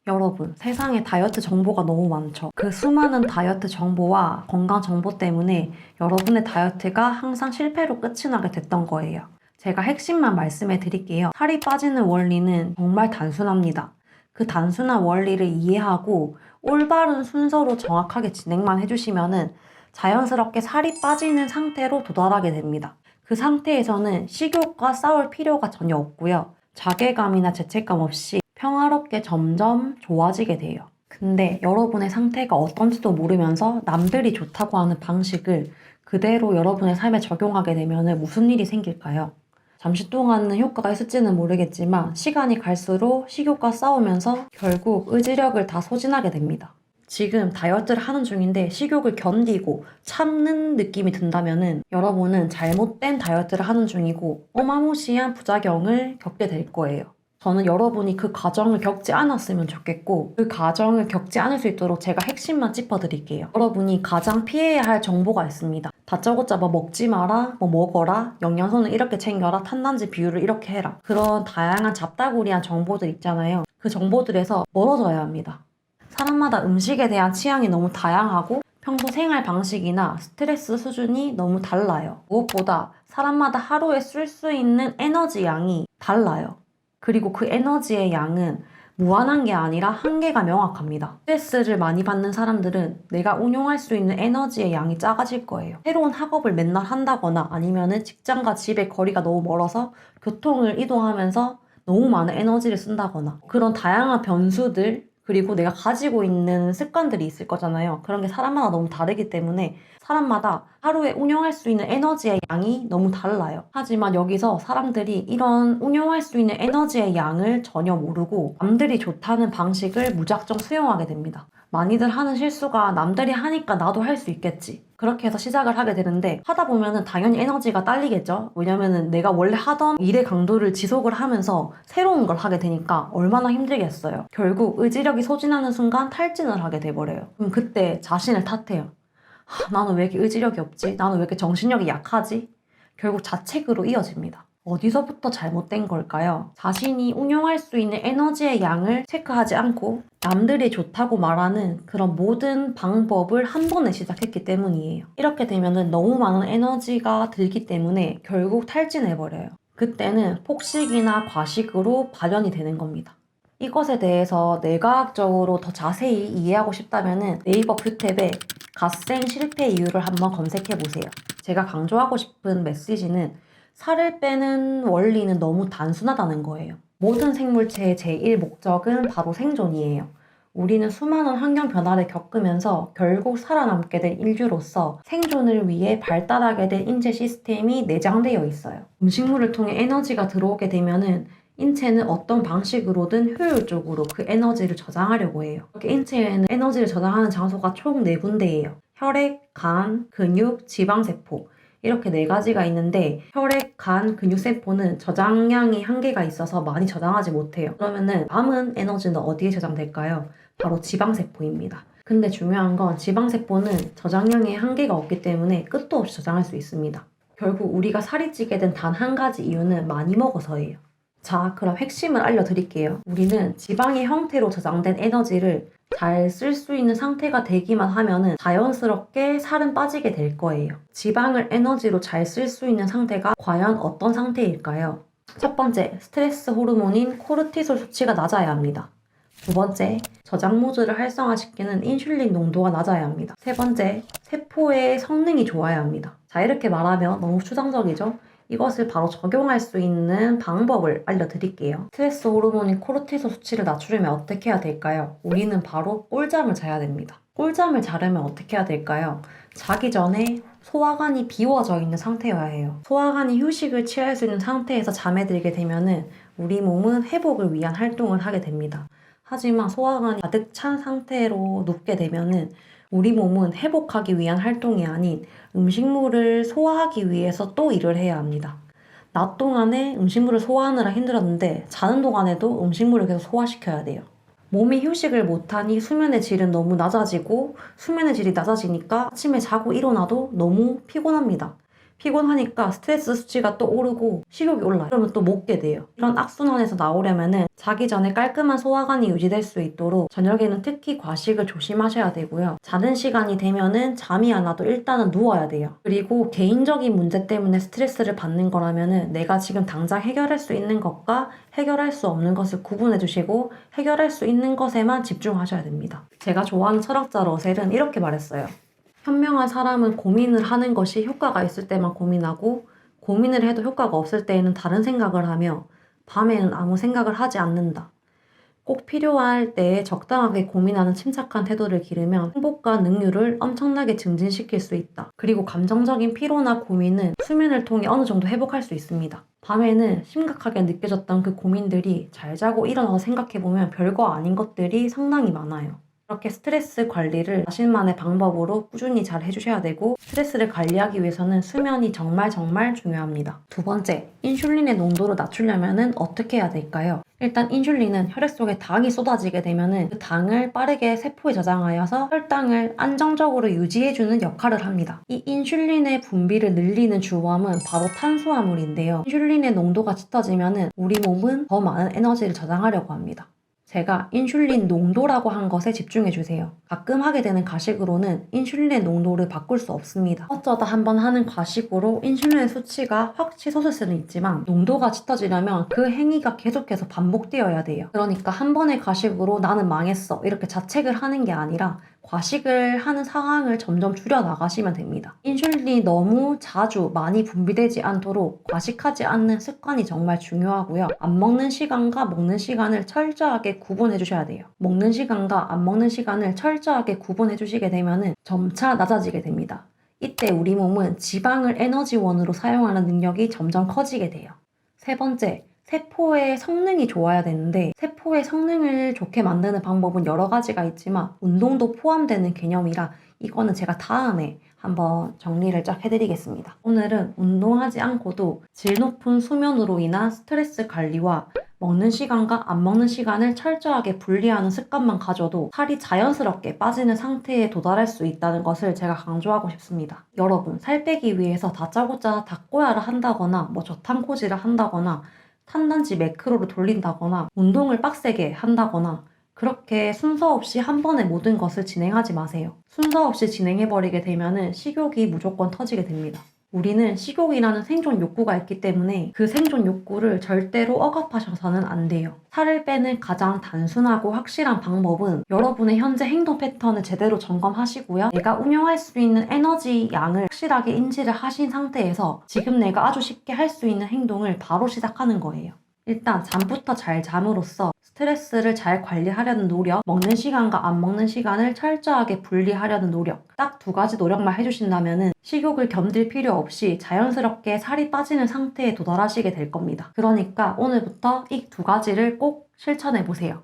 여러분, 세상에 다이어트 정보가 너무 많죠. 그 수많은 다이어트 정보와 건강 정보 때문에 여러분의 다이어트가 항상 실패로 끝이 나게 됐던 거예요. 제가 핵심만 말씀해 드릴게요. 살이 빠지는 원리는 정말 단순합니다. 그 단순한 원리를 이해하고 올바른 순서로 정확하게 진행만 해주시면은 자연스럽게 살이 빠지는 상태로 도달하게 됩니다. 그 상태에서는 식욕과 싸울 필요가 전혀 없고요. 자괴감이나 죄책감 없이 평화롭게 점점 좋아지게 돼요. 근데 여러분의 상태가 어떤지도 모르면서 남들이 좋다고 하는 방식을 그대로 여러분의 삶에 적용하게 되면 무슨 일이 생길까요? 잠시 동안은 효과가 있을지는 모르겠지만 시간이 갈수록 식욕과 싸우면서 결국 의지력을 다 소진하게 됩니다. 지금 다이어트를 하는 중인데 식욕을 견디고 참는 느낌이 든다면 여러분은 잘못된 다이어트를 하는 중이고 어마무시한 부작용을 겪게 될 거예요. 저는 여러분이 그 과정을 겪지 않았으면 좋겠고 그 과정을 겪지 않을 수 있도록 제가 핵심만 짚어드릴게요. 여러분이 가장 피해야 할 정보가 있습니다. 다짜고짜 뭐 먹지 마라, 뭐 먹어라, 영양소는 이렇게 챙겨라, 탄단지 비율을 이렇게 해라. 그런 다양한 잡다구리한 정보들 있잖아요. 그 정보들에서 멀어져야 합니다. 사람마다 음식에 대한 취향이 너무 다양하고 평소 생활 방식이나 스트레스 수준이 너무 달라요. 무엇보다 사람마다 하루에 쓸 수 있는 에너지 양이 달라요. 그리고 그 에너지의 양은 무한한 게 아니라 한계가 명확합니다. 스트레스를 많이 받는 사람들은 내가 운용할 수 있는 에너지의 양이 작아질 거예요. 새로운 학업을 맨날 한다거나 아니면은 직장과 집의 거리가 너무 멀어서 교통을 이동하면서 너무 많은 에너지를 쓴다거나 그런 다양한 변수들 그리고 내가 가지고 있는 습관들이 있을 거잖아요. 그런 게 사람마다 너무 다르기 때문에 사람마다 하루에 운영할 수 있는 에너지의 양이 너무 달라요. 하지만 여기서 사람들이 이런 운영할 수 있는 에너지의 양을 전혀 모르고 남들이 좋다는 방식을 무작정 수용하게 됩니다. 많이들 하는 실수가 남들이 하니까 나도 할 수 있겠지. 그렇게 해서 시작을 하게 되는데 하다 보면은 당연히 에너지가 딸리겠죠. 왜냐면은 내가 원래 하던 일의 강도를 지속을 하면서 새로운 걸 하게 되니까 얼마나 힘들겠어요. 결국 의지력이 소진하는 순간 탈진을 하게 돼버려요. 그럼 그때 자신을 탓해요. 나는 왜 이렇게 의지력이 없지? 나는 왜 이렇게 정신력이 약하지? 결국 자책으로 이어집니다. 어디서부터 잘못된 걸까요? 자신이 운용할 수 있는 에너지의 양을 체크하지 않고 남들이 좋다고 말하는 그런 모든 방법을 한 번에 시작했기 때문이에요. 이렇게 되면 너무 많은 에너지가 들기 때문에 결국 탈진해버려요. 그때는 폭식이나 과식으로 발현이 되는 겁니다. 이것에 대해서 뇌과학적으로 더 자세히 이해하고 싶다면 네이버 뷰탭에 갓생 실패 이유를 한번 검색해보세요. 제가 강조하고 싶은 메시지는 살을 빼는 원리는 너무 단순하다는 거예요. 모든 생물체의 제1 목적은 바로 생존이에요. 우리는 수많은 환경 변화를 겪으면서 결국 살아남게 된 인류로서 생존을 위해 발달하게 된 인체 시스템이 내장되어 있어요. 음식물을 통해 에너지가 들어오게 되면은 인체는 어떤 방식으로든 효율적으로 그 에너지를 저장하려고 해요. 이렇게 인체에는 에너지를 저장하는 장소가 총 4군데예요. 혈액, 간, 근육, 지방세포 이렇게 4가지가 있는데 혈액, 간, 근육세포는 저장량이 한계가 있어서 많이 저장하지 못해요. 그러면은 남은 에너지는 어디에 저장될까요? 바로 지방세포입니다. 근데 중요한 건 지방세포는 저장량에 한계가 없기 때문에 끝도 없이 저장할 수 있습니다. 결국 우리가 살이 찌게 된 단 한 가지 이유는 많이 먹어서예요. 자, 그럼 핵심을 알려드릴게요. 우리는 지방의 형태로 저장된 에너지를 잘 쓸 수 있는 상태가 되기만 하면은 자연스럽게 살은 빠지게 될 거예요. 지방을 에너지로 잘 쓸 수 있는 상태가 과연 어떤 상태일까요? 첫 번째, 스트레스 호르몬인 코르티솔 수치가 낮아야 합니다. 두 번째, 저장 모드를 활성화시키는 인슐린 농도가 낮아야 합니다. 세 번째, 세포의 성능이 좋아야 합니다. 자, 이렇게 말하면 너무 추상적이죠? 이것을 바로 적용할 수 있는 방법을 알려드릴게요. 스트레스 호르몬인 코르티솔 수치를 낮추려면 어떻게 해야 될까요? 우리는 바로 꿀잠을 자야 됩니다. 꿀잠을 자려면 어떻게 해야 될까요? 자기 전에 소화관이 비워져 있는 상태여야 해요. 소화관이 휴식을 취할 수 있는 상태에서 잠에 들게 되면은 우리 몸은 회복을 위한 활동을 하게 됩니다. 하지만 소화관이 가득 찬 상태로 눕게 되면은 우리 몸은 회복하기 위한 활동이 아닌 음식물을 소화하기 위해서 또 일을 해야 합니다. 낮 동안에 음식물을 소화하느라 힘들었는데 자는 동안에도 음식물을 계속 소화시켜야 돼요. 몸이 휴식을 못하니 수면의 질은 너무 낮아지고 수면의 질이 낮아지니까 아침에 자고 일어나도 너무 피곤합니다. 피곤하니까 스트레스 수치가 또 오르고 식욕이 올라요. 그러면 또 먹게 돼요. 이런 악순환에서 나오려면은 자기 전에 깔끔한 소화관이 유지될 수 있도록 저녁에는 특히 과식을 조심하셔야 되고요. 자는 시간이 되면은 잠이 안 와도 일단은 누워야 돼요. 그리고 개인적인 문제 때문에 스트레스를 받는 거라면은 내가 지금 당장 해결할 수 있는 것과 해결할 수 없는 것을 구분해 주시고 해결할 수 있는 것에만 집중하셔야 됩니다. 제가 좋아하는 철학자 러셀은 이렇게 말했어요. 현명한 사람은 고민을 하는 것이 효과가 있을 때만 고민하고 고민을 해도 효과가 없을 때에는 다른 생각을 하며 밤에는 아무 생각을 하지 않는다. 꼭 필요할 때에 적당하게 고민하는 침착한 태도를 기르면 행복과 능률을 엄청나게 증진시킬 수 있다. 그리고 감정적인 피로나 고민은 수면을 통해 어느 정도 회복할 수 있습니다. 밤에는 심각하게 느껴졌던 그 고민들이 잘 자고 일어나서 생각해보면 별거 아닌 것들이 상당히 많아요. 이렇게 스트레스 관리를 자신만의 방법으로 꾸준히 잘 해주셔야 되고 스트레스를 관리하기 위해서는 수면이 정말 중요합니다. 두 번째, 인슐린의 농도를 낮추려면 어떻게 해야 될까요? 일단 인슐린은 혈액 속에 당이 쏟아지게 되면 그 당을 빠르게 세포에 저장하여서 혈당을 안정적으로 유지해주는 역할을 합니다. 이 인슐린의 분비를 늘리는 주범은 바로 탄수화물인데요. 인슐린의 농도가 짙어지면 우리 몸은 더 많은 에너지를 저장하려고 합니다. 제가 인슐린 농도라고 한 것에 집중해주세요. 가끔 하게 되는 과식으로는 인슐린의 농도를 바꿀 수 없습니다. 어쩌다 한번 하는 과식으로 인슐린의 수치가 확 치솟을 수는 있지만 농도가 짙어지려면 그 행위가 계속해서 반복되어야 돼요. 그러니까 한 번의 과식으로 나는 망했어 이렇게 자책을 하는 게 아니라 과식을 하는 상황을 점점 줄여나가시면 됩니다. 인슐린이 너무 자주 많이 분비되지 않도록 과식하지 않는 습관이 정말 중요하고요. 안 먹는 시간과 먹는 시간을 철저하게 구분해 주셔야 돼요. 먹는 시간과 안 먹는 시간을 철저하게 구분해 주시게 되면 점차 낮아지게 됩니다. 이때 우리 몸은 지방을 에너지원으로 사용하는 능력이 점점 커지게 돼요. 세 번째, 세포의 성능이 좋아야 되는데 세포의 성능을 좋게 만드는 방법은 여러 가지가 있지만 운동도 포함되는 개념이라 이거는 제가 다음에 한번 정리를 쫙 해드리겠습니다. 오늘은 운동하지 않고도 질 높은 수면으로 인한 스트레스 관리와 먹는 시간과 안 먹는 시간을 철저하게 분리하는 습관만 가져도 살이 자연스럽게 빠지는 상태에 도달할 수 있다는 것을 제가 강조하고 싶습니다. 여러분, 살 빼기 위해서 다짜고짜 닭고야를 한다거나 저탄고지를 한다거나 탄단지 매크로를 돌린다거나 운동을 빡세게 한다거나 그렇게 순서 없이 한 번에 모든 것을 진행하지 마세요. 순서 없이 진행해버리게 되면 식욕이 무조건 터지게 됩니다. 우리는 식욕이라는 생존 욕구가 있기 때문에 그 생존 욕구를 절대로 억압하셔서는 안 돼요. 살을 빼는 가장 단순하고 확실한 방법은 여러분의 현재 행동 패턴을 제대로 점검하시고요. 내가 운용할 수 있는 에너지 양을 확실하게 인지를 하신 상태에서 지금 내가 아주 쉽게 할 수 있는 행동을 바로 시작하는 거예요. 일단 잠부터 잘 잠으로써 스트레스를 잘 관리하려는 노력, 먹는 시간과 안 먹는 시간을 철저하게 분리하려는 노력, 딱 두 가지 노력만 해주신다면 식욕을 견딜 필요 없이 자연스럽게 살이 빠지는 상태에 도달하시게 될 겁니다. 그러니까 오늘부터 이 두 가지를 꼭 실천해 보세요.